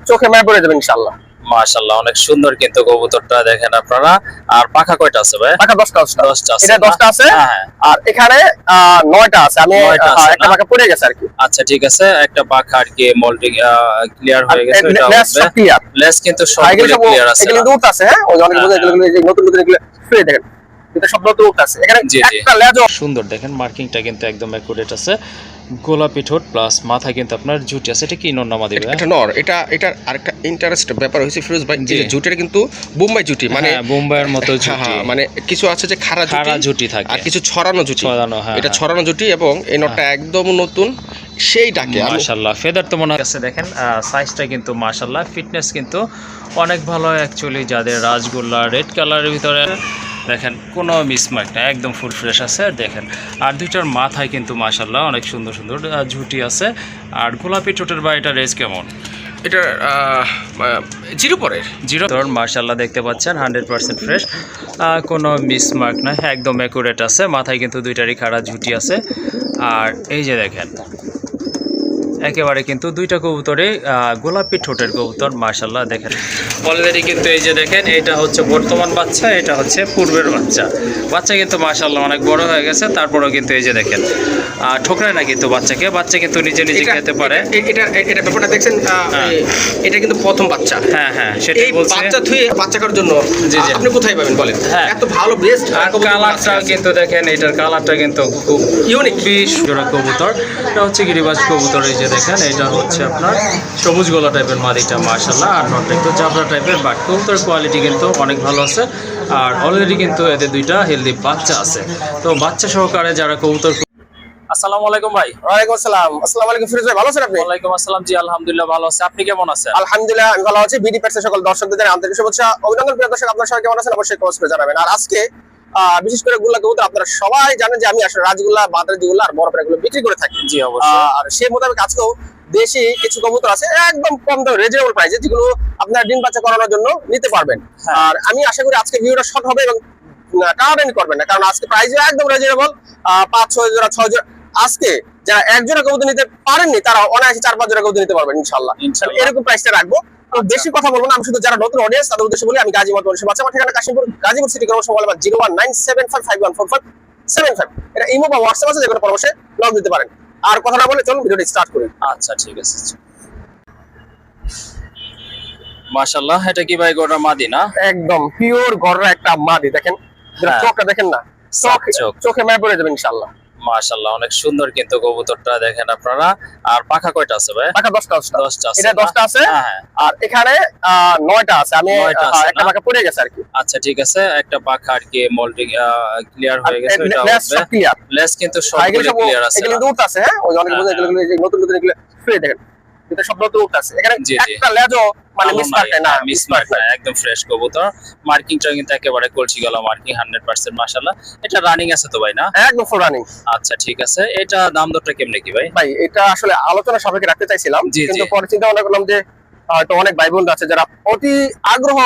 চোখে মায়া পড়ে যাবে ইনশাআল্লাহ। মাশাআল্লাহ অনেক সুন্দর কিন্তু কবুতরটা দেখেন আপনারা। আর পাখা কয়টা আছে ভাই? পাখা 10টা আছে। 10টা আছে। এটা 10টা আছে। হ্যাঁ হ্যাঁ। আর এখানে 9টা আছে। আমি 9টা আছে একটা না? পাখা পড়ে গেছে আর কি। আচ্ছা ঠিক আছে, একটা পাখা আর কি মোল্ডিং ক্লিয়ার হয়ে গেছে, এটা লেস হবে সব ক্লিয়ার। লেস কিন্তু এগুলো সবগুলো সব ক্লিয়ার আছে এগুলো না? দূর আছে। হ্যাঁ, ওই অনেক বোঝা এগুলো এই নতুন নতুন এগুলো ফ্রি দেখেন। এটা সব নতুন আছে। এখানে জি জি একটা লেজও সুন্দর দেখেন, মার্কিংটা কিন্তু একদম অ্যাকুরেট আছে। গোলাপি ঠোঁট প্লাস মাথা কিন্তু আপনার জুটি আছে। এটা কি নর নামা দিবে? এটা নর। এটার আরেকটা ইন্টারেস্ট ব্যাপার হইছে ফিরোজ ভাই, এই যে জুটির কিন্তু বোম্বাই জুটি, মানে বোম্বাইয়ের মতো জুটি। মানে কিছু আছে যে খাড়া জুটি থাকে আর কিছু ছড়ানো জুটি। হ্যাঁ, এটা ছড়ানো জুটি এবং এই নরটা একদম নতুন, সেইটাকে মাশাআল্লাহ ফেদার তো মনে আছে দেখেন। সাইজটা কিন্তু মাশাআল্লাহ, ফিটনেস কিন্তু অনেক ভালো অ্যাকচুয়ালি। যাদের রাজগোল্লা রেড কালারের ভিতরে দেখেন কোনো মিসমার্ক না, একদম ফুল ফ্রেশ আছে। দেখেন আর দুইটার মাথায় কিন্তু মাশাআল্লাহ অনেক সুন্দর সুন্দর ঝুটি আছে। আর গোলাপি ঠোঁটের বা এটা রেজ কেমন? এটা জিরো পরের ধরুন মাশাআল্লাহ দেখতে পাচ্ছেন 100% ফ্রেশ, কোনো মিসমার্ক না, একদম অ্যাকুরেট আছে। মাথায় কিন্তু দুইটারই খাড়া ঝুটি আছে। আর এই যে দেখেন একেবারে কিন্তু দুইটা কবুতরে গোলাপি ঠোঁটের কবুতর মাশাআল্লাহ। দেখেন অলরেডি কিন্তু এই যে দেখেন, এটা হচ্ছে বর্তমান বাচ্চা, এটা হচ্ছে পূর্বের বাচ্চা। বাচ্চা কিন্তু মাশাআল্লাহ অনেক বড় হয়ে গেছে, তারপরেও কিন্তু এই যে দেখেন ঠোকরায় না কিন্তু বাচ্চাকে, বাচ্চা কিন্তু নিজে নিজে খেতে পারে। এটা ব্যাপারটা দেখছেন, এটা কিন্তু প্রথম বাচ্চা। হ্যাঁ হ্যাঁ, সেটাই বলছি। বাচ্চা থুয়ে বাচ্চা করার জন্য জি জি আপনি কোথায় পাবেন বলেন? হ্যাঁ, এত ভালো বেস্ট কালারটা কিন্তু দেখেন, এটার কালারটা কিন্তু খুব ইউনিক। জোড়া কবুতর, এটা হচ্ছে গিরিবাজ কবুতর। এই যে দেখেন এটা হচ্ছে আপনার সবুজ গোলা টাইপের মাদিটা মাশাআল্লাহ। আর নটটা একটু চাপড়া টাইপের, বাট কবুতর কোয়ালিটি কিন্তু অনেক ভালো আছে। আর অলরেডি কিন্তু এদের দুইটা হেলদি বাচ্চা আছে। তো বাচ্চা সহকারে যারা কবুতর। আসসালামু আলাইকুম ভাই। ওয়ালাইকুম আসসালাম। আসসালামু আলাইকুম ফিরোজ ভাই, ভালো আছেন আপনি? ওয়ালাইকুম আসসালাম, জি আলহামদুলিল্লাহ ভালো আছি। আপনি কেমন আছেন? আলহামদুলিল্লাহ আমি ভালো আছি। বিডি পেটসের সকল দর্শকদের জানাই আন্তরিক শুভেচ্ছা, অভিনন্দন। প্রিয় দর্শক, আপনারা সবাই কেমন আছেন অবশ্যই কমেন্ট করে জানাবেন। আর আজকে বিশেষ করে গুল্লা কবুতর আপনারা সবাই জানেন যে আমি আসলে রাজগুল্লা, বাদরাজিগুল্লা আর বড় পেয়ারগুলো বিক্রি করে থাকি। জি অবশ্যই। আর সেই মোতাবেক আজকেও দেশি কিছু কবুতর আছে একদম কম দামে, রিজনেবল প্রাইসে, যেগুলো আপনারা ডিম বাচ্চা করানোর জন্য নিতে পারবেন। আর আমি আশা করি আজকে ভিডিওটা শর্ট হবে এবং টানাটানি করবেন না, কারণ আজকে প্রাইসও একদম রিজনেবল। 5-6 জোড়া 6 জোড়া, আজকে যারা এক জোড়া কবুতর নিতে পারেননি তারা অনায়াসে 4-5 জোড়া কবুতর নিতে পারবেন ইনশাআল্লাহ। এরকম প্রাইসটা রাখবো। তো বেশি কথা বলবো না, আমি শুধু যারা নতুন অডিয়েন্স তাদের উদ্দেশ্যে বলি, আমি গাজী মোহাম্মদ মনির বাচ্চা, আমার ঠিকানা কাশিমপুর, গাজীপুর সিটি কর্মসংস্থান মোবাইল নাম্বার 01975514575। এটা ইমো বা হোয়াটসঅ্যাপ আছে, যে কোনো পরামর্শে লগ দিতে পারেন। আর কথা না বলে চলুন ভিডিওটি স্টার্ট করি। আচ্ছা ঠিক আছে। মাশাআল্লাহ, এটা কি ভাই গোটা মাদি না? একদম পিওর গররা একটা মাদি। দেখেন চোখটা দেখেন না, চোখে মায়া পড়ে যাবে ইনশাআল্লাহ। মাশাআল্লাহ অনেক সুন্দর কিন্তু কবুতরটা দেখেন আপনারা। আর পাখা কয়টা আছে ভাই? পাখা 10টা আছে। 10টা আছে। এটা 10টা আছে। হ্যাঁ। আর এখানে 9টা আছে। আমি একটা পাখা পড়ে গেছে আর কি। আচ্ছা ঠিক আছে, একটা পাখা আর কি মোল্ডিং ক্লিয়ার হয়ে গেছে, এটা লেস সব ক্লিয়ার। লেস কিন্তু সবগুলো ক্লিয়ার আছে। এগুলো দূর আছে। হ্যাঁ, ওই অনেক বোঝা এগুলো নতুন নতুন এগুলো ফ্রি দেখেন। এটা সব নতুন আছে। এখানে একটা লেজও মানে মিসমার্ক না, মিসমার্ক না, একদম ফ্রেশ কবুতর। মার্কিংটা কিন্তু একেবারে কলসি গলা মার্কিং 100% মাশাআল্লাহ। এটা রানিং আছে তো ভাই না? একদম ফুল রানিং। আচ্ছা ঠিক আছে, এটা দাম দরটা কেমনে কি ভাই? ভাই এটা আসলে আলোচনা সাপেক্ষে রাখতে চাইছিলাম, কিন্তু পরে চিন্তা ভাবনা করলাম যে হয়তো অনেক ভাই বোন আছে যারা অতি আগ্রহ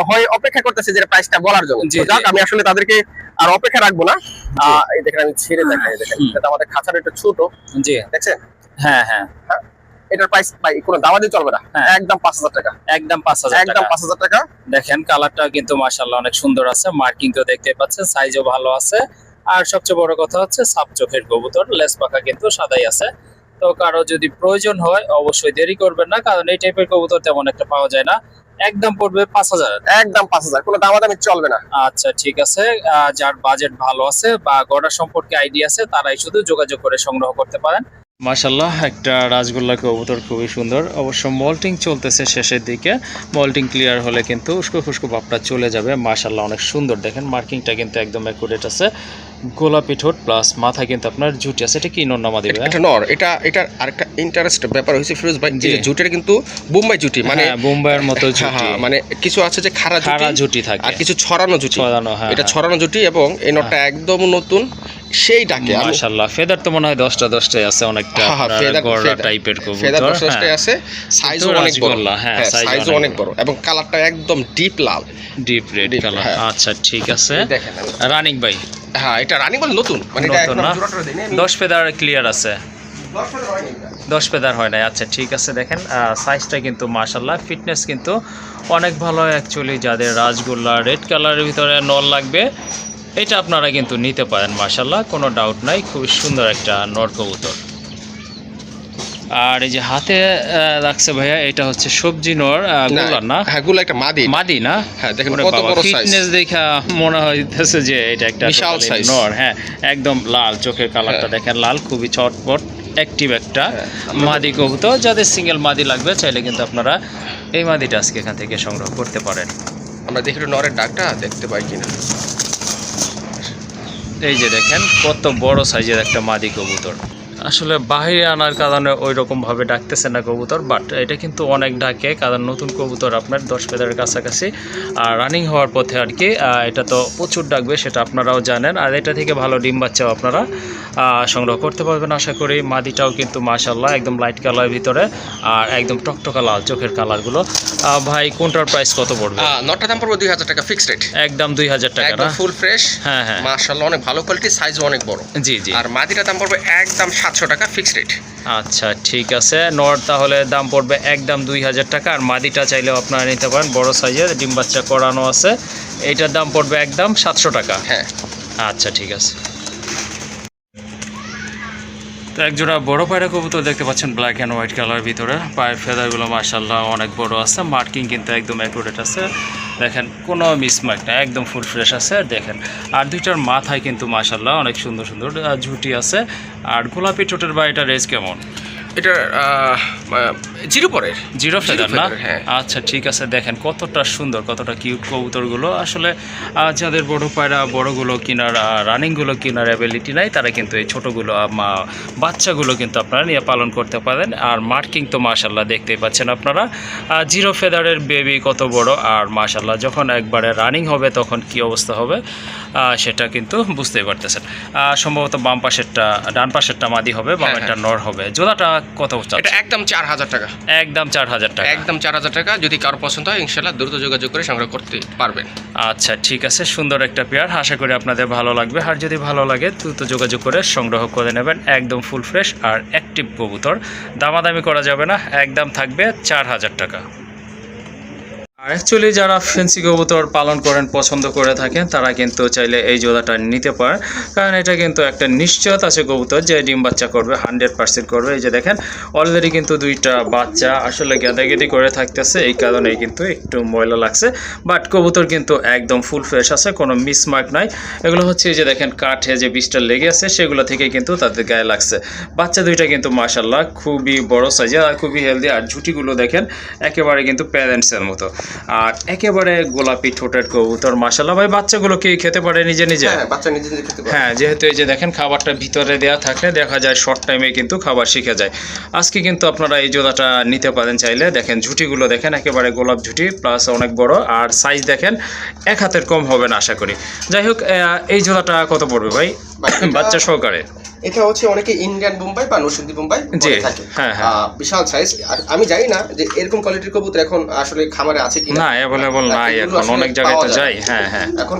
হয়ে অপেক্ষা করতেছে যে প্রাইসটা বলার জন্য। যাক, আমি আসলে তাদেরকে আর অপেক্ষা রাখবো না। এই দেখেন আমি ছেড়ে দেখাই, দেখেন এটা আমাদের খাঁচার একটু ছোট। জি দেখছেন? হ্যাঁ হ্যাঁ। এটার প্রাইস ভাই কোনো দামাদি চলবে না, একদম 5000 টাকা। একদম 5000 টাকা। একদম 5000 টাকা। দেখেন কালারটা কিন্তু মাশাআল্লাহ অনেক সুন্দর আছে, মার্কিং তো দেখতে পাচ্ছেন, সাইজও ভালো আছে। আর সবচেয়ে বড় কথা হচ্ছে সাপ চোখের কবুতর, লেস পাখা কিন্তু সাদাই আছে। তো কারো যদি প্রয়োজন হয় অবশ্যই দেরি করবেন না, কারণ এই টাইপের কবুতর তেমন একটা পাওয়া যায় না। একদম পড়বে 5000। একদম 5000, কোনো দামাদামি চলবে না। আচ্ছা ঠিক আছে, যার বাজেট ভালো আছে বা গড়া সম্পর্কে আইডিয়া আছে তারাই শুধু যোগাযোগ করে সংগ্রহ করতে পারেন। মাশাআল্লাহ একটা রাজগোল্লা কবুতর, খুবই সুন্দর। অবশ্য মল্টিং চলতেছে শেষের দিকে, মল্টিং ক্লিয়ার হলে কিন্তু উস্কো খুস্কো ভাবটা চলে যাবে। মাশাআল্লাহ অনেক সুন্দর, দেখেন মার্কিংটা কিন্তু একদম অ্যাকুরেট আছে। গোলাপি ঠোঁট প্লাস মাথা কিন্তু আপনার জুটি আছে। এটা কি নর নামা দিবে? এটা নর। এটার আরেকটা ইন্টারেস্ট ব্যাপার হইছে ফিরোজ ভাই, এই যে জুটির কিন্তু বোম্বাই জুটি, মানে বোম্বাইয়ের মতো জুটি। মানে কিছু আছে যে খাড়া জুটি থাকে আর কিছু ছড়ানো জুটি। এটা ছড়ানো জুটি এবং এই নরটা একদম নতুন, সেইটাকে মাশাআল্লাহ। ফেদার তো মনে হয় 10টাই আছে, অনেকটা গড়া টাইপের কবুতর। ফেদার 10টাই আছে, সাইজও অনেক বড়। হ্যাঁ, সাইজও অনেক বড় এবং কালারটা একদম ডিপ লাল, ডিপ রেড কালার। আচ্ছা ঠিক আছে। রানিং ভাই? হ্যাঁ, এটা রানিং বলে নতুন, মানে এটা একদম জোড়াটা দেই না। 10 ফেদার ক্লিয়ার আছে। 10 ফেদার হয় নাই। আচ্ছা ঠিক আছে, দেখেন সাইজটা কিন্তু মাশাল্লাহ, ফিটনেস কিন্তু অনেক ভালো অ্যাকচুয়ালি। যাদের রাজগোল্লা রেড কালারের ভিতরে নর লাগবে, এটা আপনারা কিন্তু নিতে পারেন মাশাল্লাহ, কোনো ডাউট নাই। খুবই সুন্দর একটা নর কবুতর। আর এই যে হাতে রাখছে ভাইয়া, এটা হচ্ছে সবজি নর গোল্লা না? হ্যাঁ, গুলো একটা মাদি না? হ্যাঁ, দেখেন কত বড় সাইজ। ফিটনেস দেখা মনে হইতেছে যে এটা একটা বিশাল সাইজ নর। হ্যাঁ, একদম লাল, চোখের কালারটা দেখেন লাল, খুবই চটপট অ্যাক্টিভ একটা মাদি কবুতর। যাদের সিঙ্গেল মাদি লাগবে চাইলে কিন্তু আপনারা এই মাদিটা আজকে এখান থেকে সংগ্রহ করতে পারেন। আমরা দেখি একটু নরের ডাকটা দেখতে পাই কিনা। এই যে দেখেন কত বড় সাইজের একটা মাদি কবুতর। আসলে বাইরে আনার কারণে ওই রকমভাবে ডাকতেছে না কবুতর, বাট এটা কিন্তু অনেক ডাকে, কারণ নতুন কবুতর আপনার 10 ফেদারের কাছাকাছি আর রানিং হওয়ার পথে আর কি। এটা তো প্রচুর ডাকবে, সেটা আপনারাও জানেন। আর এটা থেকে ভালো ডিম বাচ্চাও আপনারা সংগ্রহ করতে পারবেন আশা করি। মাদিটাও কিন্তু মাশাল্লাহ একদম লাইট কালার ভিতরে আর একদম টকটকা লাল চোখের কালারগুলো। ভাই কোনটার প্রাইস কত পড়বে? নটটা দাম পড়বে 2000 টাকা ফিক্সড রেট, একদম 2000 টাকা না? Full fresh. হ্যাঁ হ্যাঁ, মাশাআল্লাহ অনেক ভালো কোয়ালিটি, সাইজ অনেক বড়। জি জি। আর মাদিটার দাম পড়বে একদম 700 টাকা ফিক্সড রেট। আচ্ছা ঠিক আছে, নর তাহলে দাম পড়বে একদম 2000 টাকা। আর মাদিটা চাইলেও আপনারা নিতে পারেন, বড় সাইজের ডিম বাচ্চা করানো আছে। এইটার দাম পড়বে একদম 700 টাকা। হ্যাঁ আচ্ছা ঠিক আছে। তো একজোড়া বড় পায়রা কবুতর দেখতে পাচ্ছেন, ব্ল্যাক অ্যান্ড হোয়াইট কালার ভিতরে। পায়ের ফেদারগুলো মাশাল্লাহ অনেক বড় আছে, মার্কিং কিন্তু একদম অ্যাকুরেট আছে। দেখেন কোনো মিসমার্ক না, একদম ফুল ফ্রেশ আছে দেখেন। আর দুইটার মাথায় কিন্তু মাশাল্লাহ অনেক সুন্দর সুন্দর ঝুটি আছে। আর গোলাপি ঠোঁটের বা এটা রেস কেমন? এটা জিরো পরের, জিরো ফেদার না? হ্যাঁ। আচ্ছা ঠিক আছে, দেখেন কতটা সুন্দর, কতটা কিউট কবুতরগুলো। আসলে যাদের বড় পায়রা বড়গুলো কেনার রানিংগুলো কেনার অ্যাবিলিটি নাই, তারা কিন্তু এই ছোটোগুলো বাচ্চাগুলো কিন্তু আপনারা নিয়ে পালন করতে পারেন। আর মার্কিং তো মাশাল্লাহ দেখতেই পাচ্ছেন আপনারা, জিরো ফেদারের বেবি কত বড়। আর মাশাল্লাহ যখন একবারে রানিং হবে তখন কি অবস্থা হবে সেটা কিন্তু বুঝতেই পারতেছেন। সম্ভবত বাম পাশেরটা, ডান পাশেরটা মাদি হবে, বামেরটা নর হবে। জোড়াটা কত? এটা একদম 4000 টাকা। একদম 4000 টাকা। একদম 4000 টাকা। যদি কারো পছন্দ হয় ইনশাআল্লাহ দ্রুত যোগাযোগ করে সংগ্রহ করতে পারবেন। আচ্ছা ঠিক আছে, সুন্দর একটা পেয়ার, আশা করি আপনাদের ভালো লাগবে। আর যদি ভালো লাগে দ্রুত যোগাযোগ করে সংগ্রহ করে নেবেন। একদম ফুল ফ্রেশ আর অ্যাক্টিভ কবুতর, দামাদামি করা যাবে না, একদম থাকবে 4000 টাকা। আর অ্যাকচুয়ালি যারা ফেন্সি কবুতর পালন করেন, পছন্দ করে থাকেন, তারা কিন্তু চাইলে এই জোড়াটা নিতে পারেন, কারণ এটা কিন্তু একটা নিশ্চয়তা আছে কবুতর যে ডিম বাচ্চা করবে, 100% করবে। এই যে দেখেন অলরেডি কিন্তু দুইটা বাচ্চা আসলে গেদাগেদি করে থাকতেছে, এই কারণেই কিন্তু একটু ময়লা লাগছে। বাট কবুতর কিন্তু একদম ফুল ফ্রেশ আছে, কোনো মিসমার্ক নাই। এগুলো হচ্ছে এই যে দেখেন কাঠে যে বিষটা লেগে আছে সেগুলো থেকে কিন্তু তাদের গায়ে লাগছে। বাচ্চা দুইটা কিন্তু মাশাল্লাহ খুবই বড় সাইজের আর খুবই হেলদি। আর ঝুটিগুলো দেখেন একেবারে কিন্তু প্যারেন্টসের মতো। আর একেবারে গোলাপি ঠোঁটের কবুতর মাশাআল্লাহ। ভাই বাচ্চাগুলো কি খেতে পারে নিজে নিজে? হ্যাঁ, বাচ্চা নিজে নিজে খেতে পারে। হ্যাঁ, যেহেতু এই যে দেখেন খাবারটা ভিতরে দেওয়া থাকলে দেখা যায় শর্ট টাইমে কিন্তু খাবার শিখে যায়। আজকে কিন্তু আপনারা এই জোড়াটা নিতে পারেন চাইলে। দেখেন ঝুটিগুলো দেখেন একেবারে গোলাপ ঝুটি, প্লাস অনেক বড়। আর সাইজ দেখেন এক হাতের কম হবে না আশা করি। যাই হোক, এই জোড়াটা কত পড়বে ভাই বাচ্চা সহকারে? এটা হচ্ছে অনেকে ইন্ডিয়ান বোম্বাই বা নরসিংদী বোম্বাই বলে থাকে। হ্যাঁ, বিশাল সাইজ। আর আমি জানি না যে এরকম কোয়ালিটির কবুতর এখন আসলে খামারে আছে কিনা। না, অ্যাভেলেবল নাই এখন, অনেক জায়গায় তো যাই। হ্যাঁ হ্যাঁ। এখন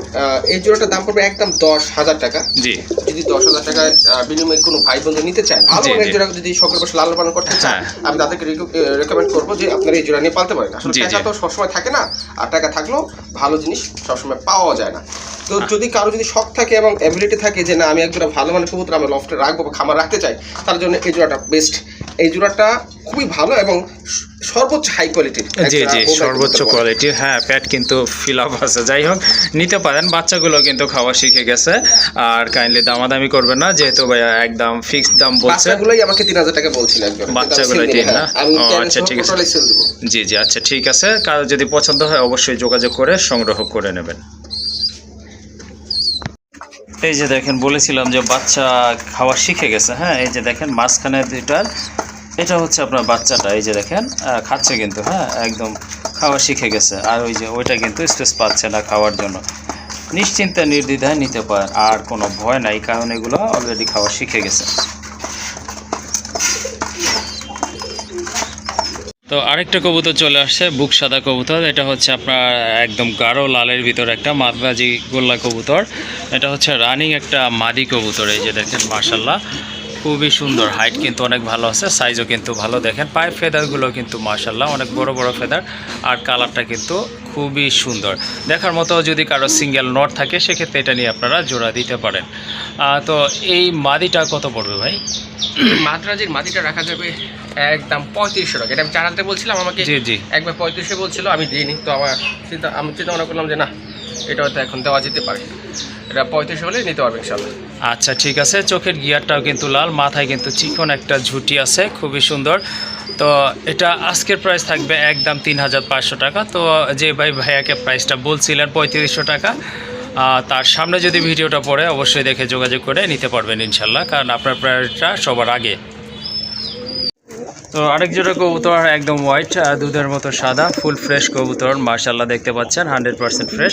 এই জোড়াটার দাম পড়বে একদম 10000 টাকা। জি। যদি 10000 টাকায় বিনিময়ে কোনো ভাই বন্ধু নিতে চায়, ভালো অনেক জোড়া যদি শখের বসে লালন পালন করতে চায়, আমি তাদেরকে রেকমেন্ড করবো যে আপনারা এই জোড়া নিয়ে পালতে পারেন। আসলে টাকা তো সবসময় থাকে না, আর টাকা থাকলেও ভালো জিনিস সবসময় পাওয়া যায় না। তো যদি কারো যদি শখ থাকে এবং অ্যাবিলিটি থাকে যে না আমি একজোড়া ভালো মানের কবুতর আমি লফটে রাখবো বা খামার রাখতে চাই, তার জন্য এই জোড়াটা বেস্ট। এই জোড়াটা খুবই ভালো এবং সর্বোচ্চ হাই কোয়ালিটির। জি জি, সর্বোচ্চ কোয়ালিটির। হ্যাঁ, প্যাট কিন্তু ফিল আপ আছে। যাই হোক, নিতে পারেন। বাচ্চাগুলো কিন্তু খাওয়া শিখে গেছে। আর কাইন্ডলি দামাদামি করবেন না, যেহেতু ভাইয়া একদম ফিক্সড দাম বলছে। বাচ্চাগুলোই আমাকে 3000 টাকা বলছিল একজন। বাচ্চাগুলোই 3 না? আচ্ছা ঠিক আছে। জি জি, আচ্ছা ঠিক আছে। কারো যদি পছন্দ হয় অবশ্যই যোগাযোগ করে সংগ্রহ করে নেবেন। এই যে দেখেন বলেছিলাম যে বাচ্চা খাওয়া শিখে গেছে। হ্যাঁ, এই যে দেখেন মাঝখানে দুইটার, এটা হচ্ছে আপনার বাচ্চাটা। এই যে দেখেন খাচ্ছে কিন্তু, হ্যাঁ একদম খাওয়া শিখে গেছে। আর ওই যে ওইটা কিন্তু স্পেস পাচ্ছে না খাওয়ার জন্য। নিশ্চিন্তে নির্দ্বিধায় নিতে পারেন, আর কোনো ভয় নাই, কারণ এগুলো অলরেডি খাওয়া শিখে গেছে। তো আরেকটা কবুতর চলে আসছে, বুক সাদা কবুতর। এটা হচ্ছে আপনার একদম গাঢ় লালের ভিতর একটা মাদ্রাজি গোল্লা কবুতর। এটা হচ্ছে রানিং একটা মাদি কবুতর। এই যে দেখেন মাশাল্লাহ খুবই সুন্দর, হাইট কিন্তু অনেক ভালো আছে, সাইজও কিন্তু ভালো। দেখেন পায়ের ফেদারগুলো কিন্তু মাশাআল্লাহ অনেক বড় বড় ফেদার, আর কালারটা কিন্তু খুবই সুন্দর দেখার মতো। যদি কারো সিঙ্গেল নট থাকে সেক্ষেত্রে এটা নিয়ে আপনারা জোড়া দিতে পারেন। তো এই মাদিটা কত পড়বে ভাই? মাদ্রাজির মাদিটা রাখা যাবে একদম 3500 টাকা। এটা আমি 4000 বলছিলাম, আমাকে জি জি একবার 3500 বলছিল, আমি দিইনি। তো আমি চিন্তা ভাবনা করলাম যে না, এটা হয়তো এখন দেওয়া যেতে পারে। এটা 3500 হলে নিতে পারবে ইনশাল্লাহ। আচ্ছা ঠিক আছে। চোখের গিয়ারটাও কিন্তু লাল, মাথায় কিন্তু চিকন একটা ঝুঁটি আছে, খুবই সুন্দর। তো এটা আজকের প্রাইস থাকবে একদম 3500 টাকা। তো যে ভাইয়াকে প্রাইসটা বলছিলেন 3500 টাকা, তার সামনে যদি ভিডিওটা পড়ে অবশ্যই দেখে যোগাযোগ করে নিতে পারবেন ইনশাল্লাহ, কারণ আপনার প্রাইসটা সবার আগে। তো আরেক জোড়া কবুতর একদম হোয়াইট, দুধের মতো সাদা, ফুল ফ্রেশ কবুতর মাশাআল্লাহ দেখতে পাচ্ছেন, 100% ফ্রেশ,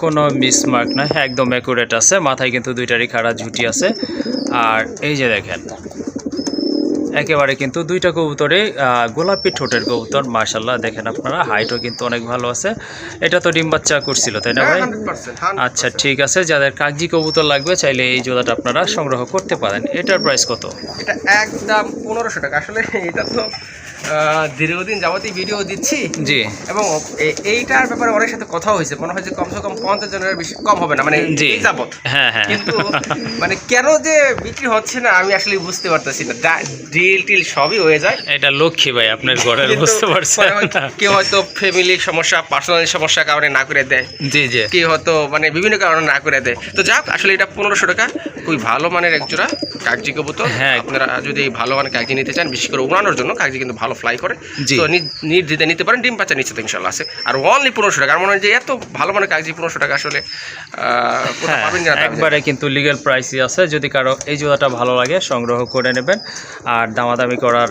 কোনো মিসমার্ক নয়, একদম অ্যাকুরেট আছে। মাথায় কিন্তু দুইটারই খাড়া ঝুঁটি আছে। আর এই যে দেখেন একেবারে কিন্তু দুইটা কবুতরে গোলাপি ঠোঁটের কবুতর মাশাআল্লাহ। দেখেন আপনারা হাইটও কিন্তু অনেক ভালো আছে। এটা তো ডিম বাচ্চা করছিল তাই না ভাই? 100%। আচ্ছা ঠিক আছে, যাদের কাগজি কবুতর লাগবে চাইলে এই জোড়াটা আপনারা সংগ্রহ করতে পারেন। এটার প্রাইস কত? এটা একদম 1500 টাকা। আসলে এটা তো দীর্ঘদিন যাবতীয় ভিডিও দিচ্ছি জি, এবং এইটার ব্যাপারে অনেক সাথে কথা হয়েছে, মনে হয় যে কমসে কম 50 জনের বেশি কম হবে না, মানে জি এই যাবত। হ্যাঁ হ্যাঁ, কিন্তু মানে কেন যে বিক্রি হচ্ছে না আমি আসলে বুঝতে পারতেছি না। ডিল টিল সবই হয়ে যায়। এটা লক্ষ্মী ভাই আপনার ঘরের, কিন্তু বুঝতে পারছেন। কেউ হয়তো ফ্যামিলির সমস্যা, পার্সোনাল সমস্যার কারণে না করে দেয়, জি জি কেউ হয়তো মানে বিভিন্ন কারণে না করে দেয়। তো যাক, আসলে এটা 1500 টাকা, খুবই ভালো মানের একজোড়া কাগজি কবুতর। হ্যাঁ। আপনারা যদি ভালো মানের কাগজি নিতে চান, বিশেষ করে উড়ানোর জন্য, কাগজি কিন্তু ভালো ফ্লাই করে, জি। তো নির্দ্বিধায় নিতে পারেন। ডিম বাচ্চা নিচে তো ইনশাল্লাহ আছে। আর অনলি 1500 টাকা। আর মনে হয় যে এত ভালো মানের কাগজি 1500 টাকা আসলে কোথাও পাবেন না। একবারে কিন্তু লিগ্যাল প্রাইসই আছে। যদি কারো এই জোড়াটা ভালো লাগে সংগ্রহ করে নেবেন। আর দামাদামি করার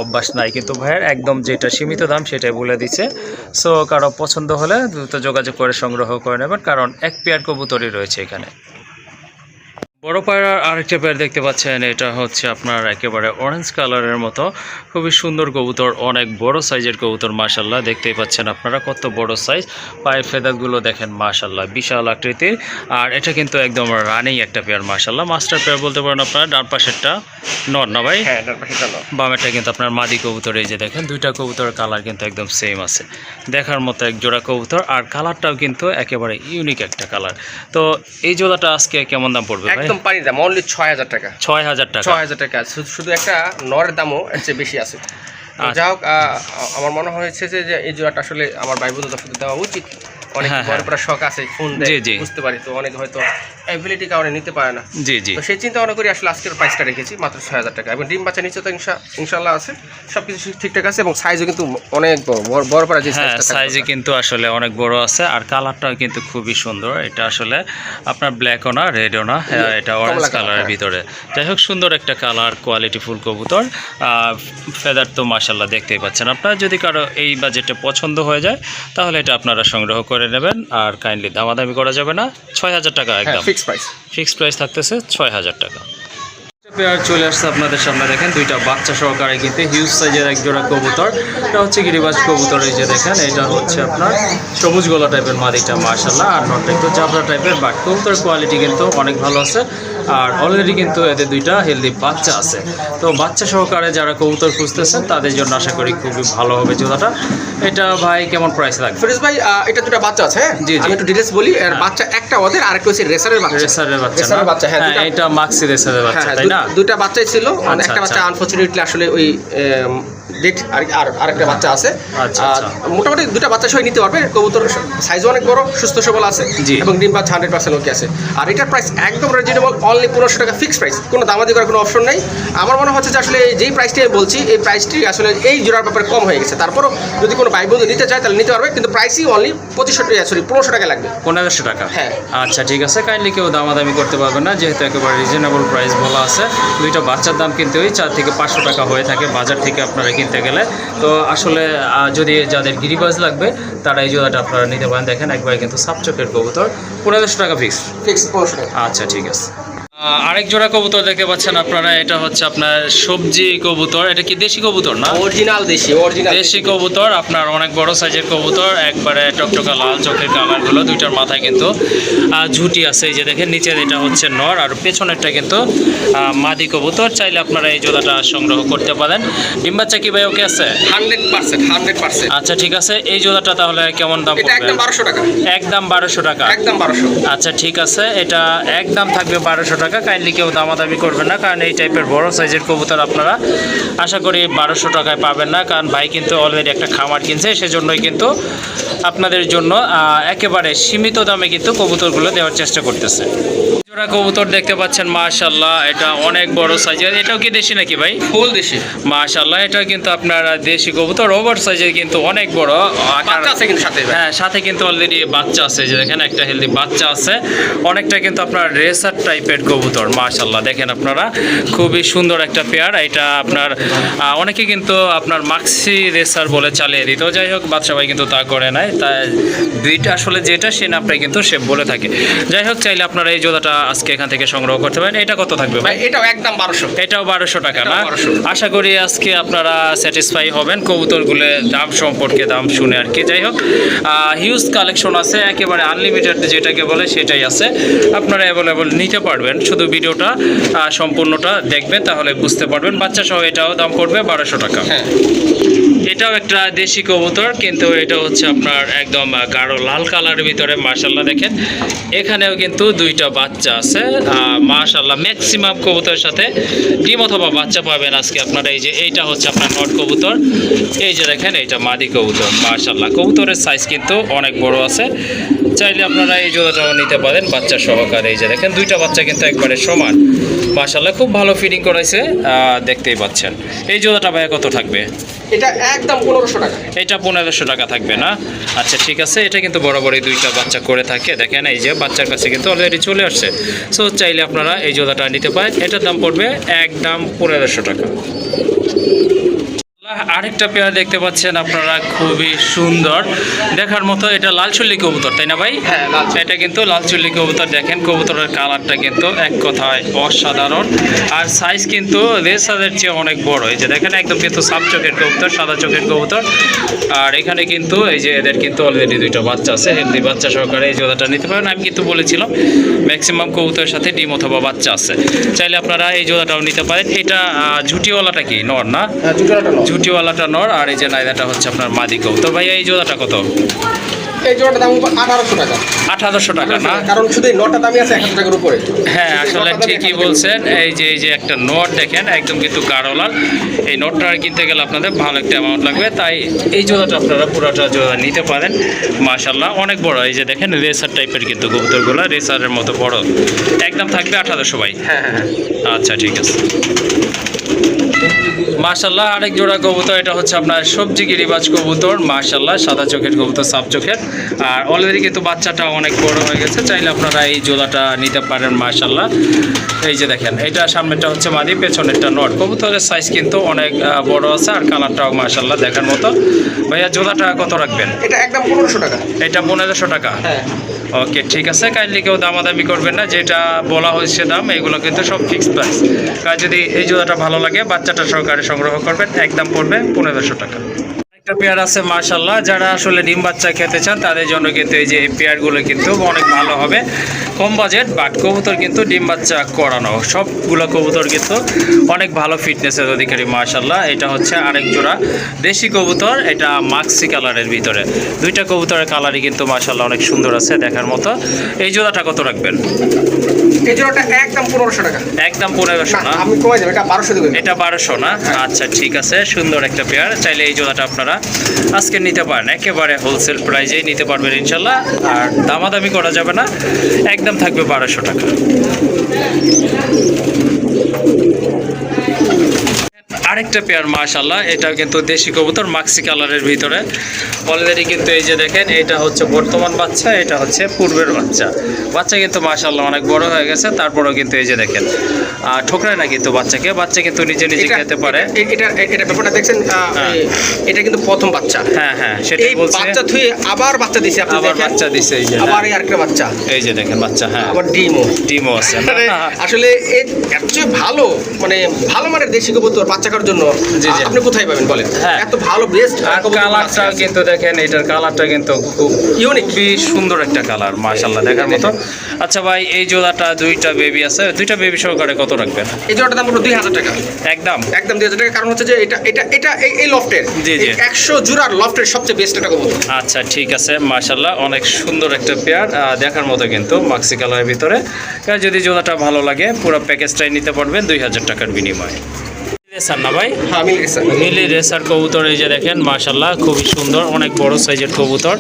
অভ্যাস নাই কিন্তু ভাইয়ের, একদম যেটা সীমিত দাম সেটাই বলে দিচ্ছে। সো কারো পছন্দ হলে দ্রুত যোগাযোগ করে সংগ্রহ করে নেবেন, কারণ এক পেয়ার কবুতরই রয়েছে এখানে। বড় পায়রার আরেকটা পেয়ার দেখতে পাচ্ছেন, এটা হচ্ছে আপনার একেবারে অরেঞ্জ কালারের মতো, খুবই সুন্দর কবুতর, অনেক বড় সাইজের কবুতর মাশাআল্লাহ। দেখতেই পাচ্ছেন আপনারা কত বড় সাইজ, পায়ের ফেদারগুলো দেখেন মাশাআল্লাহ বিশাল আকৃতির। আর এটা কিন্তু একদম রানিং একটা পেয়ার মাশাআল্লাহ, মাস্টার পেয়ার বলতে পারেন আপনারা। ডান পাশেরটা নর না ভাই? হ্যাঁ, ডান পাশেরটা নর। বামেরটা কিন্তু আপনার মাদি কবুতর। এই যে দেখেন দুইটা কবুতরের কালার কিন্তু একদম সেম আছে, দেখার মতো এক জোড়া কবুতর। আর কালারটাও কিন্তু একেবারে ইউনিক একটা কালার। তো এই জোড়াটা আজকে কেমন দাম পড়বে ভাই? একদম পানির দাম, অনলি 6000 টাকা। 6000 টাকা? 6000 টাকা। শুধু একটা নরের দামও এর চেয়ে বেশি আছে। যাই হোক, আমার মনে হয়েছে যে এই জোড়াটা আসলে আমার ভাই বোনদের সাথে দেওয়া উচিত। অনেক বড় বড় শখ আছে, ফোন দেয়, বুঝতে পারি, তো অনেক হয়তো অ্যাবিলিটি কারণে নিতে পারে না। জি জি, তো সেই চিন্তা ভাবনা করি আসলে আজকের প্রাইসটা রেখেছি মাত্র 6000 টাকা। এবং ডিম বাচ্চা নিচে তো ইনশাল্লাহ আছে, সব কিছু ঠিকঠাক আছে। এবং সাইজও কিন্তু অনেক বড় বড় যে সাইজে কিন্তু আসলে অনেক বড় আছে। আর কালারটাও কিন্তু খুবই সুন্দর। এটা আসলে আপনার ব্ল্যাকও না, রেডও না, এটা অরেঞ্জ কালারের ভিতরে। যাই হোক, সুন্দর একটা কালার, কোয়ালিটি ফুল কবুতর। ফেদার তো মাশাআল্লাহ দেখতেই পাচ্ছেন আপনারা। যদি কারো এই বাজেটে পছন্দ হয়ে যায় তাহলে এটা আপনারা সংগ্রহ করে নেবেন। আর কাইন্ডলি দামাদামি করা যাবে না, 6000 টাকা একদম ফিক্সড প্রাইস থাকতেছে, 6000 টাকা। পেয়ার চলে আসছে আপনাদের সামনে, দেখেন দুইটা বাচ্চা সহকারে কিন্তু হিউজ সাইজের এক জোড়া কবুতর। এটা হচ্ছে গিরিবাজ কবুতর। এই যে দেখেন, এটা হচ্ছে আপনার সবুজ গলা টাইপের মাদিটা মাশাআল্লাহ, আর নটটা একটু জাবরা টাইপের। বাট কবুতরের কোয়ালিটি কিন্তু অনেক ভালো আছে। আর অলরেডি কিন্তু এদের দুইটা হেলদি বাচ্চা আছে। তো বাচ্চা সহকারে যারা কবুতর খুঁজতেছেন তাদের জন্য আশা করি খুবই ভালো হবে জোড়াটা। এটা ভাই কেমন প্রাইস লাগবে? ফিরোজ ভাই, এটা দুটো বাচ্চা আছে। হ্যাঁ জি, আমি একটু ডিটেইলস বলি। এর বাচ্চা একটা ওদের, আরেকটা হচ্ছে রেসারের বাচ্চা। রেসারের বাচ্চা, হ্যাঁ এটা মাক্সি রেসারের বাচ্চা, তাই না? দুটো বাচ্চাই ছিল, একটা বাচ্চা আনফরচুনেটলি আসলে ওই ডেট, আর আরেকটা বাচ্চা আছে। মোটামুটি দুটো বাচ্চা সবাই নিতে পারবে। কবুতর সাইজও অনেক বড়, সুস্থ সবল আছে এবং ডিম বাচ্চা 100% ওকে আছে। আর এটার প্রাইস একদম রিজনেবল, অনলি 1500 টাকা ফিক্সড প্রাইস, কোনো দামাদি করার কোনো অপশন নেই। আমার মনে হচ্ছে যে আসলে যেই প্রাইসটি আমি বলছি, এই প্রাইসটি আসলে এই জোড়ার ব্যাপারে কম হয়ে গেছে। তারপরও যদি কোনো ভাই বন্ধু নিতে চায় তাহলে নিতে পারবে, কিন্তু প্রাইসই অনলি 1500 টাকা লাগবে। 1500 টাকা? হ্যাঁ। আচ্ছা ঠিক আছে, কাইন্ডলি কেউ দামাদামি করতে পারবে না, যেহেতু একেবারে রিজনেবল প্রাইস বলা আছে। দুইটা বাচ্চার দাম কিন্তু ওই 4 থেকে 500 টাকা হয়ে থাকে বাজার থেকে আপনারা কিনতে গেলে। তো আসলে যদি যাদের গিরিবাজ লাগবে তারা এই জোড়াটা আপনারা নিতে পারেন। দেখেন একবারে কিন্তু সাপচকের কবুতর, 1500 টাকা ফিক্স। 1500 টাকা। আচ্ছা ঠিক আছে। আরেক জোড়া কবুতর দেখতে পাচ্ছেন আপনারা, এটা হচ্ছে আপনার সবজি কবুতর। এটা কি দেশি কবুতর না? অরিজিনাল দেশি, অরিজিনাল দেশি কবুতর, আপনার অনেক বড় সাইজের কবুতর, একবারে টকটকা লাল চোখের কালারগুলো, দুইটার মাথায় কিন্তু ঝুটি আছে। এই যে দেখেন নিচে এটা হচ্ছে নর আর পেছনেরটা কিন্তু মাদি কবুতর। চাইলে আপনারা এই জোড়াটা সংগ্রহ করতে পারেন। ডিম বাচ্চা কি ভাই ওকে আছে? 100%। আচ্ছা ঠিক আছে, এই জোড়াটা তাহলে কেমন দাম এটা পড়বে? একদম 1200 টাকা। একদম 1200 টাকা। একদম 1200। আচ্ছা ঠিক আছে, এটা একদম থাকবে 1200 টাকা। কাইন্ডলি কেউ দামাদামি করবেন না, কারণ এই টাইপের বড় সাইজের কবুতর আপনারা আশা করি 1200 টাকায় পাবেন না, কারণ ভাই কিন্তু অলরেডি একটা খামার কিনছে, সেজন্যই কিন্তু আপনাদের জন্য একেবারে সীমিত দামে কিন্তু কবুতরগুলো দেওয়ার চেষ্টা করতেছে। জোড়া কবুতর দেখতে পাচ্ছেন, মাশাআল্লাহ, এটা অনেক বড় সাইজের। এটাও কি দেশি নাকি ভাই? ফুল দেশি। মাশাআল্লাহ, এটা কিন্তু আপনার দেশি কবুতর, ওভার সাইজের কিন্তু অনেক বড় আকার বাচ্চা আছে কিন্তু সাথে। হ্যাঁ, সাথে কিন্তু অলরেডি বাচ্চা আছে। যে দেখেন একটা হেলদি বাচ্চা আছে। অনেকটা কিন্তু আপনার রেসার টাইপের কবুতর। মাশাআল্লাহ, দেখেন আপনারা খুবই সুন্দর একটা পেয়ার। এটা আপনার অনেকে কিন্তু আপনার মাক্সি রেসার বলে চালিয়ে দিত। যাই হোক, বাদশা ভাই কিন্তু তা করে নাই। তাই দুইটা আসলে যেটা সে নামটাই কিন্তু সে বলে থাকে। যাই হোক, চাইলে আপনারা এই জোড়াটা আজকে এখান থেকে সংগ্রহ করতে পারেন। এটা কত থাকবে ভাই? এটাও একদম 1200। এটাও 1200 টাকা না? 1200। আশা করি আজকে আপনারা স্যাটিসফাই হবেন কবুতরগুলোর দাম সম্পর্কে, দাম শুনে আর কি। যাই হোক, হিউজ কালেকশন আছে, একেবারে আনলিমিটেড যেটাকে বলে সেটাই আছে। আপনারা অ্যাভেলেবল নিতে পারবেন, শুধু ভিডিওটা সম্পূর্ণটা দেখবেন, তাহলে বুঝতে পারবেন। বাচ্চা সহ এটাও দাম পড়বে 1200 টাকা। হ্যাঁ, এটাও একটা দেশি কবুতর, কিন্তু এটা হচ্ছে আপনার একদম গাঢ় লাল কালারের ভিতরে। মাশাআল্লাহ, দেখেন এখানেও কিন্তু দুইটা বাচ্চা আছে। মাশাআল্লাহ, ম্যাক্সিমাম কবুতরের সাথে ডিম অথবা বাচ্চা পাবেন আজকে আপনারা। এই যে এইটা হচ্ছে আপনার নট কবুতর, এই যে দেখেন এইটা মাদি কবুতর। মাশাআল্লাহ, কবুতরের সাইজ কিন্তু অনেক বড় আছে। চাইলে আপনারা এই জোড়াটাও নিতে পারেন বাচ্চা সহকারে। এই যে দেখেন দুইটা বাচ্চা কিন্তু একবারে সমান। মাশাআল্লাহ, খুব ভালো ফিডিং করাইছে, দেখতেই পাচ্ছেন। এই জোড়াটা ভাইয়া কত থাকবে? এটা একদম 1500 টাকা। এটা 1500 টাকা থাকবে না? আচ্ছা ঠিক আছে, এটা কিন্তু বরাবরই দুইটা বাচ্চা করে থাকে। দেখেন এই যে বাচ্চার কাছে কিন্তু অলরেডি চলে আসছে। সো চাইলে আপনারা এই জোড়াটা নিতে পারেন। এটার দাম পড়বে একদম 1500 টাকা। আরেকটা পেয়ার দেখতে পাচ্ছেন আপনারা, খুবই সুন্দর দেখার মতো। এটা লাল চুল্লি কবুতর, তাই না ভাই? হ্যাঁ, লাল। এটা কিন্তু লাল চুল্লি কবুতর। দেখেন কবুতরের কালারটা কিন্তু এক কথায় অসাধারণ, আর সাইজ কিন্তু রেসারের চেয়ে অনেক বড়। এই যে দেখেন একদম কিন্তু সাপ চোখের কবুতর, সাদা চোখের কবুতর। আর এখানে কিন্তু এই যে এদের কিন্তু অলরেডি দুইটা বাচ্চা আছে, হেলদি বাচ্চা সহকারে এই জোড়াটা নিতে পারেন। আমি কিন্তু বলেছিলাম ম্যাক্সিমাম কবুতরের সাথে ডিম অথবা বাচ্চা আছে, চাইলে আপনারা এই জোড়াটাও নিতে পারেন। এটা ঝুটিওয়ালাটা কি নর না? ঝুটিওয়ালাটা নর, আর এই যে নাইদাটা হচ্ছে আপনার মাদি কবুতর। ভাইয়া এই জোড়াটা কত? এই জোড়াটার দাম 1800 টাকা। 1800 টাকা না? কারণ শুধু এই নটা দামই আছে 1000 টাকার উপরে। হ্যাঁ, আসলে ঠিকই বলছেন। এই যে একটা নোট দেখেন একদম কিন্তু গাঢ় লাল। এই নোটটা কিনতে গেলে আপনাদের ভালো একটা অ্যামাউন্ট লাগবে, তাই এই জোড়াটা আপনারা পুরোটা জোড়া নিতে পারেন। মাশাআল্লাহ, অনেক বড়। এই যে দেখেন রেসার টাইপের কিন্তু কবুতরগুলো, রেসারের মতো বড়। একদম থাকবে 1800 ভাই। হ্যাঁ হ্যাঁ। আচ্ছা ঠিক আছে। মাশাআল্লাহ, আরেক জোড়া কবুতর। এটা হচ্ছে আপনার সবজি গিরিবাজ কবুতর। মাশাআল্লাহ, সাদা চোখের কবুতর, সাপ চোখের। আর অলরেডি কিন্তু বাচ্চাটা অনেক বড় হয়ে গেছে, চাইলে আপনারা এই জোড়াটা নিতে পারেন। মাশাআল্লাহ, এই যে দেখেন এটা সামনেরটা হচ্ছে মাদি, পেছনেরটা নট। কবুতরের সাইজ কিন্তু অনেক বড় আছে, আর কালারটাও মাশাআল্লাহ দেখার মতো। ভাইয়া জোড়াটা কত রাখবেন? এটা একদম 1500 টাকা। এটা 1500 টাকা। হ্যাঁ। ওকে ঠিক আছে, কাইন্ডলি কেউ দামাদামি করবেন না, যেটা বলা হয়েছে দাম এগুলো কিন্তু সব ফিক্সড প্রাইস। কারণ যদি এই জোড়াটা ভালো লাগে বাচ্চাটা সহকারে সংগ্রহ করবেন, একদম পড়বে 1500 টাকা। একটা পেয়ার আছে মাশাআল্লাহ, যারা আসলে ডিম বাচ্চা খেতে চান তাদের জন্য কিন্তু এই যে এই পেয়ারগুলো কিন্তু অনেক ভালো হবে। কম বাজেট, বাট কবুতর কিন্তু ডিম বাচ্চা করানো, সবগুলো কবুতর কিন্তু অনেক ভালো ফিটনেসের অধিকারী। মাশাআল্লাহ, এটা হচ্ছে আরেক জোড়া দেশি কবুতর। এটা মাক্সি কালারের ভিতরে। দুইটা কবুতরের কালারই কিন্তু মাশাআল্লাহ অনেক সুন্দর আছে দেখার মতো। এই জোড়াটা কত রাখবেন? এই জোড়াটা একদম 1500 টাকা। একদম 1500 না? আমি কমাই দেব, এটা 1200 দিবেন। এটা 1200 না? আচ্ছা ঠিক আছে, সুন্দর একটা পেয়ার। চাইলে এই জোড়াটা আপনারা আজকে নিতে পারেন, একেবারে হোলসেল প্রাইজেই নিতে পারবেন ইনশাল্লাহ। আর দামাদামি করা যাবে না, একদম থাকবে 1200 টাকা। আরেকটা পেয়ার মাশাআল্লাহ, এটাও কিন্তু দেশি কবুতর মাক্সি কালারের ভিতরে। অলরেডি কিন্তু এই যে দেখেন, এটা হচ্ছে বর্তমান বাচ্চা, এটা হচ্ছে পূর্বের বাচ্চা। বাচ্চা কিন্তু মাশাআল্লাহ অনেক বড় হয়ে গেছে, তারপরেও কিন্তু এই যে দেখেন ঠোকরায় না কিন্তু বাচ্চাকে, বাচ্চা কিন্তু নিজে নিজে খেতে পারে। এটা ব্যাপারটা দেখছেন, এটা কিন্তু প্রথম বাচ্চা। হ্যাঁ সেটাই বলছি। বাচ্চা থুয়ে আবার বাচ্চা দিছে, আপনি আবার দেখেন। বাচ্চা দিছে, এই যে আবার আরেকটা বাচ্চা, এই যে দেখেন বাচ্চা। হ্যাঁ, আবার ডিমও আছে। আসলে এর চেয়ে ভালো, মানে ভালো মানের দেশি কবুতর বাচ্চা করার জন্য জি, জি। আপনি কোথায় পাবেন বলেন? হ্যাঁ। এত ভালো বেস্ট আর কালারটা কিন্তু দেখেন, এটার কালারটা কিন্তু খুব ইউনিক, খুবই সুন্দর একটা কালার মাশাআল্লাহ, দেখার মতো। আচ্ছা ভাই, এই জোড়াটা দুইটা বেবি আছে, দুইটা বেবি সহকারে কত রাখবেন? এই জোড়াটার দাম হলো 2000 টাকা। একদম 2000 টাকা। কারণ হচ্ছে যে এটা এই লফটের, জি, জি। 100 জোড়ার লফটের সবচেয়ে বেস্ট একটা কবুতর। আচ্ছা ঠিক আছে, মাশাআল্লাহ অনেক সুন্দর একটা পেয়ার, দেখার মতো কিন্তু মাক্সি কালারের ভিতরে। যদি জোড়াটা ভালো লাগে পুরো প্যাকেজটাই নিতে পারবেন 2000 টাকার বিনিময়ে। রেসার না ভাই? হ্যাঁ, মিল গেছে। মিলি রেসার কবুতর, এই যে দেখেন মাশাআল্লাহ খুবই সুন্দর, অনেক বড় সাইজের কবুতর।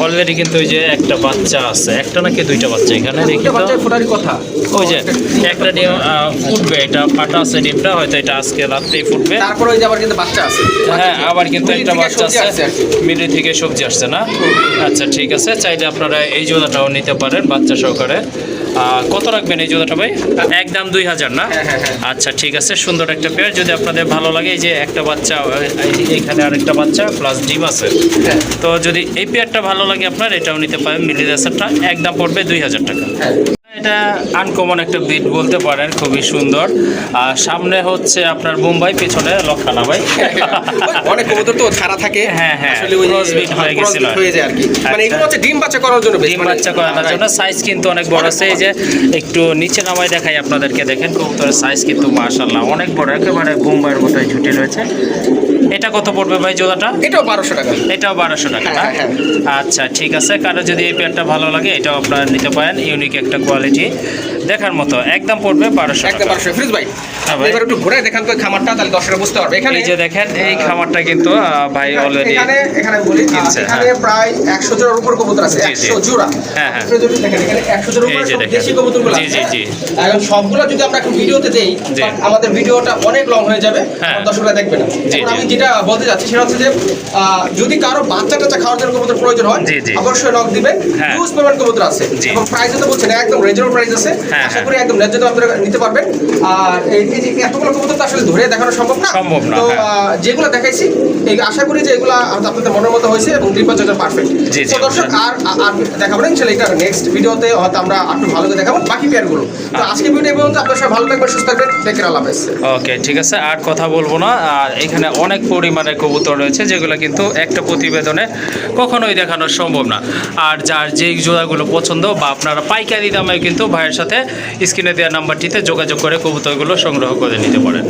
অলরেডি কিন্তু ওই যে একটা বাচ্চা আছে, একটা নাকি দুইটা বাচ্চা এখানে দেখি এটা তো। বাচ্চার ফোটারই কথা। ওই যে একটা ডিম ফুটবে, এটা ফাটা আছে ডিমটা, হয়তো এটা আজকে রাত্রেই ফুটবে। তারপরে ওই যে আবার কিন্তু বাচ্চা আছে। হ্যাঁ, আবার কিন্তু মিলি একটা থেকে বাচ্চা সবজি আছে, আর কি। মিলি থেকে সবজি আসছে না? আচ্ছা ঠিক আছে, চাইলে আপনারা এই জোড়াটাও নিতে পারেন বাচ্চা সহকারে। কত রাখবেন এই জোড়াটা ভাই? একদম 2000 না? হ্যাঁ। আচ্ছা ঠিক আছে, সুন্দর একটা পেয়ার। যদি আপনাদের ভালো লাগে, এই যে একটা বাচ্চা, এইখানে আরেকটা বাচ্চা প্লাস ডিম আছে, হ্যাঁ। তো যদি এই পেয়ারটা ভালো লাগে আপনার, এটাও নিতে পারেন। মিলি রেসারটা একদম পড়বে 2000 টাকা। হ্যাঁ। এটা আনকমন একটা ব্রিড বলতে পারেন, খুবই সুন্দর। আর সামনে হচ্ছে আপনার মুম্বাই, পেছনে লক্ষানা ভাই। অনেক কবুতর তো ছাড়া থাকে। হ্যাঁ, আসলে ওই cross breed হয়ে cross গেছিল। breed হয়ে যায় আর কি। মানে এগুলো হচ্ছে ডিম বাচ্চা করার জন্য বেশ, ডিম মানে- বাচ্চা করানোর জন্য। সাইজ কিন্তু অনেক বড় আছে, এই যে একটু নিচে নামাই দেখাই আপনাদেরকে, দেখেন কবুতরের সাইজ কিন্তু মাশাআল্লাহ অনেক বড়, একেবারে বোম্বাইয়ের মতো ঝুটি রয়েছে। এটা কত পড়বে ভাই জোড়াটা? এটাও 1200 টাকা। এটাও 1200 টাকা না? হ্যাঁ। আচ্ছা ঠিক আছে, কারো যদি এই পেয়ারটা ভালো লাগে, এটাও আপনারা নিতে পারেন। ইউনিক একটা কোয়ালিটি, দেখার মতো। একদম পড়বে 1200 একদম টাকা। 1200। ফিরোজ ভাই, হ্যাঁ ভাই। এবার একটু ঘুরে দেখান তো এই খামারটা, তাহলে দর্শকরা বুঝতে পারবে। এখানে এই যে দেখেন, এই খামারটা কিন্তু ভাই অলরেডি এখানে বলি, কিনছে, এখানে হ্যাঁ। প্রায় 100 জোড়ার উপর কবুতর আছে। জি, জি। 100 জোড়া। হ্যাঁ। আপনি যদি দেখেন, এখানে 100 জোড়ার এই উপরে যে সব দেখেন। দেশি কবুতরগুলো জি, আছে। জি। এখন সবগুলো যদি আমরা এখন ভিডিওতে দেই, জি। আমাদের ভিডিওটা অনেক লং হয়ে যাবে, হ্যাঁ। আমার দর্শকরা দেখবে না। জি, এখন জি। আমি যেটা বলতে যাচ্ছি সেটা হচ্ছে যে যদি কারো বাচ্চা টাচ্চা খাওয়ার জন্য কবুতর প্রয়োজন হয়, জি, জি। অবশ্যই নক দিবেন। হ্যাঁ। হিউজ পরিমাণ কবুতর আছে জি। এবং প্রাইস তো বলছেন একদম রিজনেবল প্রাইস আছে। হ্যাঁ, আশা হ্যাঁ। করি একদম ন্যায্য দামে আপনারা নিতে পারবেন। আর এই যে এতগুলো কবুতর তো আসলে ধরে দেখানো সম্ভব না। সম্ভব না, তো হ্যাঁ। যেগুলো দেখাইছি, এই আশা করি যে এগুলো আপনাদের মনের মতো হয়েছে এবং ডিম বাচ্চাটা পারফেক্ট। জি, জি, তো দর্শক আর দেখাবো না ইনশাআল্লাহ, এটা নেক্সট ভিডিওতে হয়তো আমরা একটু ভালো করে দেখাবো বাকি পেয়ারগুলো। তো আজকে ভিডিও এই পর্যন্ত। আপনারা সবাই ভালো থাকবেন, সুস্থ থাকবেন। টেক কেয়ার, আল্লাহ হাফেজ। ওকে ঠিক আছে, আর কথা বলবো না। আর এখানে অনেক পরিমাণে কবুতর রয়েছে, যেগুলো কিন্তু একটা প্রতিবেদনে কখনোই দেখানো সম্ভব না। আর যার যেই জোড়াগুলো পছন্দ, বা আপনারা পাইকারি দামে কিন্তু ভাইয়ের সাথে স্ক্রিনে দেওয়া নাম্বারটিতে যোগাযোগ করে কবুতরগুলো সংগ্রহ করে নিতে পারেন।